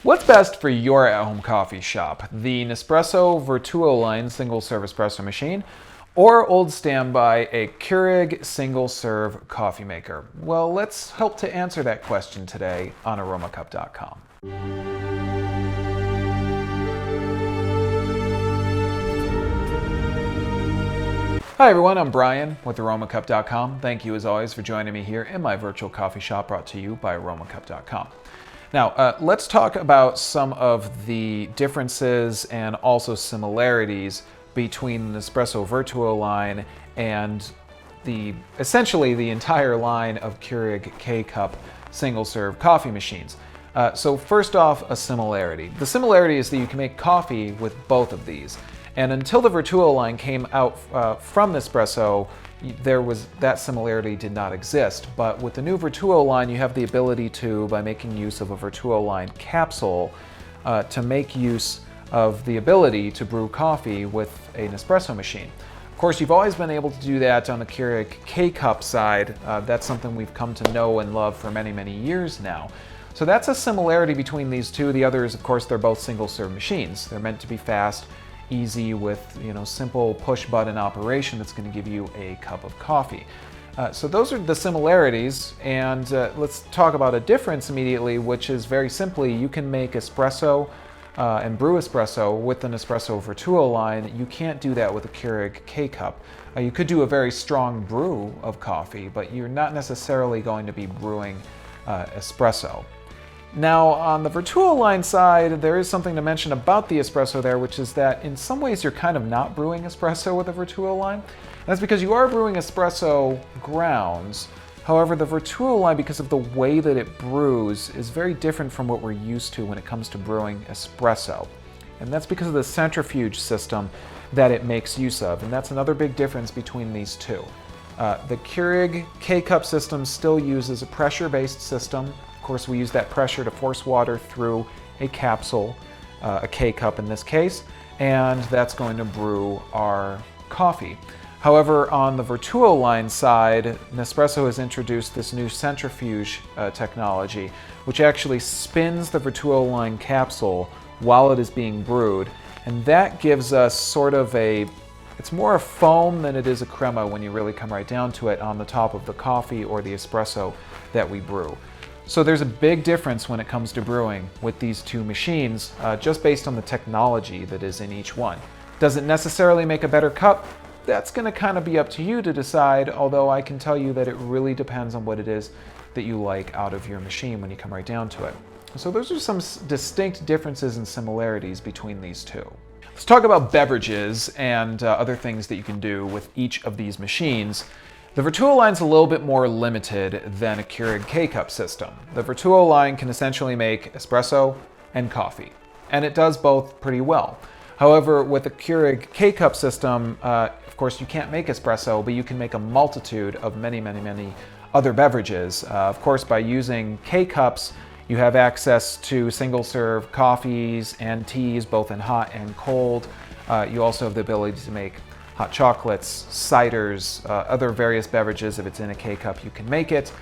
What's best for your at-home coffee shop? The Nespresso Vertuoline single-serve espresso machine or old standby, a Keurig single-serve coffee maker? Well, let's help to answer that question today on Aromacup.com. Hi everyone, I'm Brian with Aromacup.com. Thank you as always for joining me here in my virtual coffee shop brought to you by Aromacup.com. Now, let's talk about some of the differences and also similarities between the Nespresso Vertuoline and essentially the entire line of Keurig K Cup single-serve coffee machines. So first off, a similarity. The similarity is that you can make coffee with both of these. And until the Vertuoline came out from Nespresso, that similarity did not exist. But with the new Vertuoline, you have the ability to, by making use of a Vertuoline capsule, to make use of the ability to brew coffee with an espresso machine. Of course, you've always been able to do that on the Keurig K Cup side. That's something we've come to know and love for many, many years now. So that's a similarity between these two. The other is, of course, they're both single-serve machines. They're meant to be fast, easy, with simple push-button operation that's going to give you a cup of coffee. So those are the similarities, and let's talk about a difference immediately, which is very simply you can make espresso and brew espresso with an Nespresso Vertuoline. You can't do that with a Keurig K Cup. You could do a very strong brew of coffee, but you're not necessarily going to be brewing espresso. Now, on the Vertuoline side, there is something to mention about the espresso there, which is that in some ways you're kind of not brewing espresso with a Vertuoline. That's because you are brewing espresso grounds. However, the Vertuoline, because of the way that it brews, is very different from what we're used to when it comes to brewing espresso. And that's because of the centrifuge system that it makes use of. And that's another big difference between these two. The Keurig K Cup system still uses a pressure-based system. Of course, we use that pressure to force water through a capsule, a K Cup in this case, and that's going to brew our coffee. However, on the Vertuoline side, Nespresso has introduced this new centrifuge technology, which actually spins the Vertuoline capsule while it is being brewed, and that gives us sort of it's more a foam than it is a crema when you really come right down to it on the top of the coffee or the espresso that we brew. So there's a big difference when it comes to brewing with these two machines, just based on the technology that is in each one. Does it necessarily make a better cup? That's going to kind of be up to you to decide, although I can tell you that it really depends on what it is that you like out of your machine when you come right down to it. So those are some distinct differences and similarities between these two. Let's talk about beverages and other things that you can do with each of these machines. The Vertuoline's a little bit more limited than a Keurig K Cup system. The Vertuoline can essentially make espresso and coffee, and it does both pretty well. However, with the Keurig K Cup system, of course, you can't make espresso, but you can make a multitude of many, many, many other beverages. Of course, by using K Cups, you have access to single-serve coffees and teas, both in hot and cold. You also have the ability to make hot chocolates, ciders, other various beverages. If it's in a K Cup, you can make it.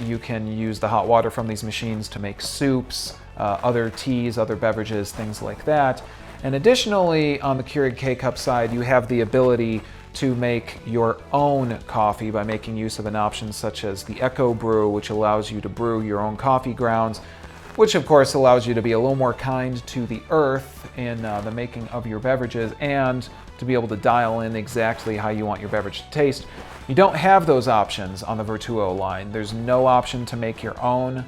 You can use the hot water from these machines to make soups, other teas, other beverages, things like that. And additionally, on the Keurig K Cup side, you have the ability to make your own coffee by making use of an option such as the Echo Brew, which allows you to brew your own coffee grounds, which of course allows you to be a little more kind to the earth in the making of your beverages and to be able to dial in exactly how you want your beverage to taste. You don't have those options on the Vertuoline. There's no option to make your own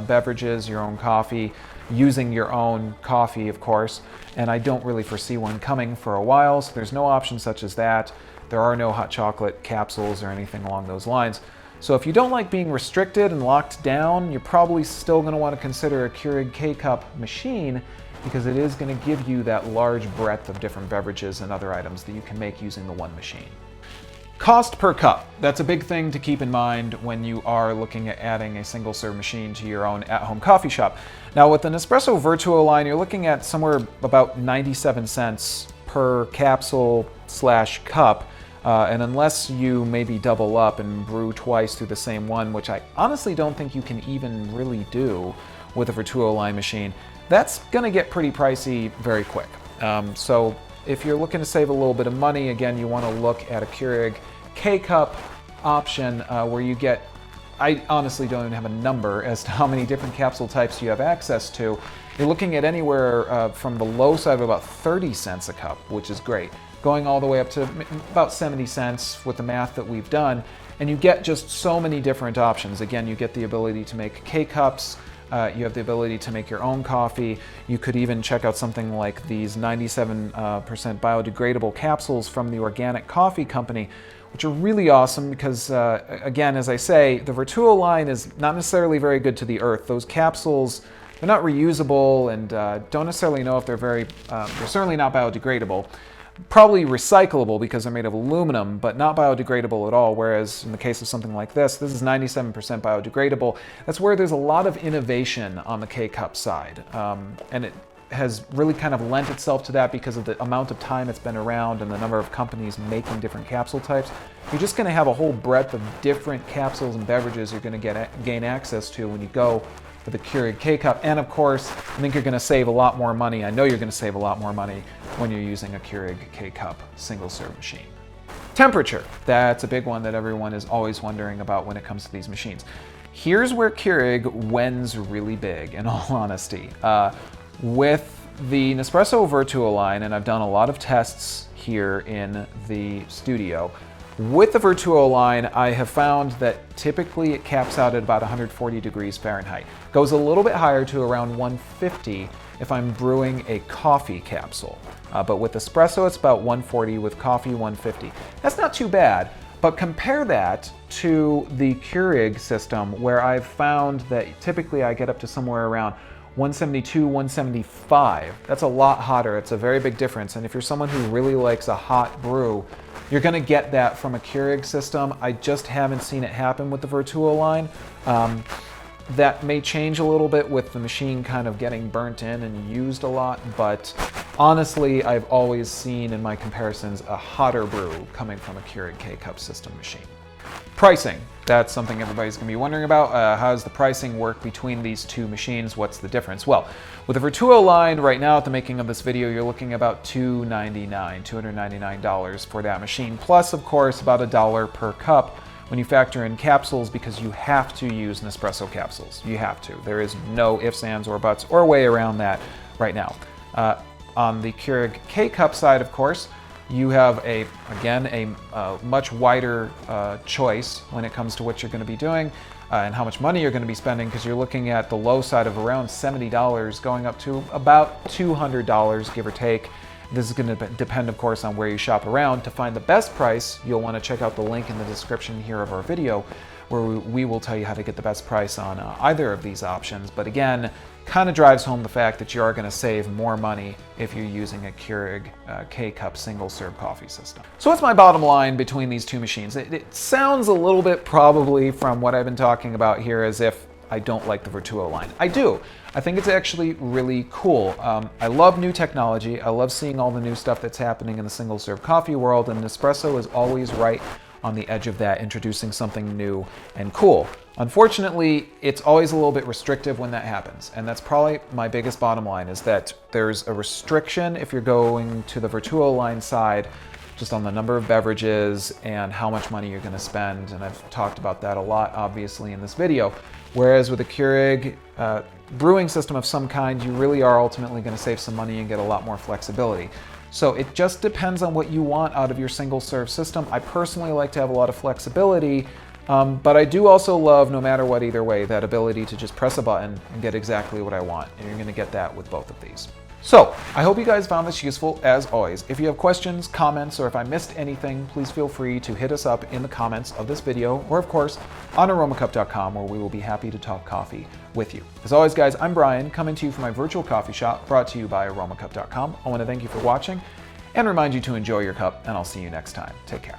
beverages, your own coffee, using your own coffee, of course, and I don't really foresee one coming for a while, so there's no option such as that. There are no hot chocolate capsules or anything along those lines. So if you don't like being restricted and locked down, you're probably still going to want to consider a Keurig K Cup machine, because it is going to give you that large breadth of different beverages and other items that you can make using the one machine. Cost per cup. That's a big thing to keep in mind when you are looking at adding a single-serve machine to your own at-home coffee shop. Now with the Nespresso Vertuoline, you're looking at somewhere about 97 cents per capsule / cup. And unless you maybe double up and brew twice through the same one, which I honestly don't think you can even really do with a Vertuoline machine, that's going to get pretty pricey very quick. So if you're looking to save a little bit of money, again, you want to look at a Keurig K Cup option where you get, I honestly don't even have a number as to how many different capsule types you have access to. You're looking at anywhere from the low side of about 30 cents a cup, which is great, going all the way up to about 70 cents with the math that we've done. And you get just so many different options. Again, you get the ability to make K-Cups, you have the ability to make your own coffee. You could even check out something like these 97% biodegradable capsules from the Organic Coffee Company, which are really awesome because, again, as I say, the VERTULINE is not necessarily very good to the earth. Those capsules, they're not reusable and don't necessarily know if they're certainly not biodegradable. Probably recyclable because they're made of aluminum, but not biodegradable at all, whereas in the case of something like this is 97% biodegradable. That's where there's a lot of innovation on the K-Cup side, and it has really kind of lent itself to that because of the amount of time it's been around and the number of companies making different capsule types. You're just going to have a whole breadth of different capsules and beverages you're going to gain access to when you go for the Keurig K Cup. And of course, I think you're going to save a lot more money. I know you're going to save a lot more money when you're using a Keurig K Cup single serve machine. Temperature, that's a big one that everyone is always wondering about when it comes to these machines. Here's where Keurig wins really big, in all honesty. With the Nespresso Vertuoline, and I've done a lot of tests here in the studio, with the Vertuoline, I have found that typically it caps out at about 140 degrees Fahrenheit. Goes a little bit higher to around 150 if I'm brewing a coffee capsule. But with espresso, it's about 140, with coffee, 150. That's not too bad, but compare that to the Keurig system, where I've found that typically I get up to somewhere around 172, 175. That's a lot hotter. It's a very big difference. And if you're someone who really likes a hot brew, you're going to get that from a Keurig system. I just haven't seen it happen with the Vertuoline. That may change a little bit with the machine kind of getting burnt in and used a lot, but honestly, I've always seen in my comparisons a hotter brew coming from a Keurig K Cup system machine. Pricing, that's something everybody's going to be wondering about. How does the pricing work between these two machines? What's the difference? Well, with the Vertuoline, right now at the making of this video, you're looking about $299 for that machine, plus of course about $1 per cup when you factor in capsules, because you have to use Nespresso capsules. You have to. There is no ifs, ands, or buts or way around that right now. On the Keurig K Cup side, of course, you have a much wider choice when it comes to what you're going to be doing and how much money you're going to be spending, because you're looking at the low side of around $70 going up to about $200, give or take. This is going to depend, of course, on where you shop around. To find the best price, you'll want to check out the link in the description here of our video, where we will tell you how to get the best price on either of these options. But again, kind of drives home the fact that you are going to save more money if you're using a Keurig K Cup single serve coffee system. So what's my bottom line between these two machines? It sounds a little bit, probably from what I've been talking about here, as if I don't like the Vertuoline. I do. I think it's actually really cool. I love new technology. I love seeing all the new stuff that's happening in the single serve coffee world, and Nespresso is always right on the edge of that, introducing something new and cool. Unfortunately, it's always a little bit restrictive when that happens, and that's probably my biggest bottom line, is that there's a restriction if you're going to the Vertuoline side, just on the number of beverages and how much money you're going to spend, and I've talked about that a lot, obviously, in this video. Whereas with a Keurig brewing system of some kind, you really are ultimately going to save some money and get a lot more flexibility. So it just depends on what you want out of your single serve system. I personally like to have a lot of flexibility, but I do also love, no matter what, either way, that ability to just press a button and get exactly what I want. And you're going to get that with both of these. So I hope you guys found this useful. As always, if you have questions, comments, or if I missed anything, please feel free to hit us up in the comments of this video, or of course on Aromacup.com, where we will be happy to talk coffee with you. As always, guys, I'm Brian, coming to you from my virtual coffee shop, brought to you by Aromacup.com. I want to thank you for watching and remind you to enjoy your cup, and I'll see you next time. Take care.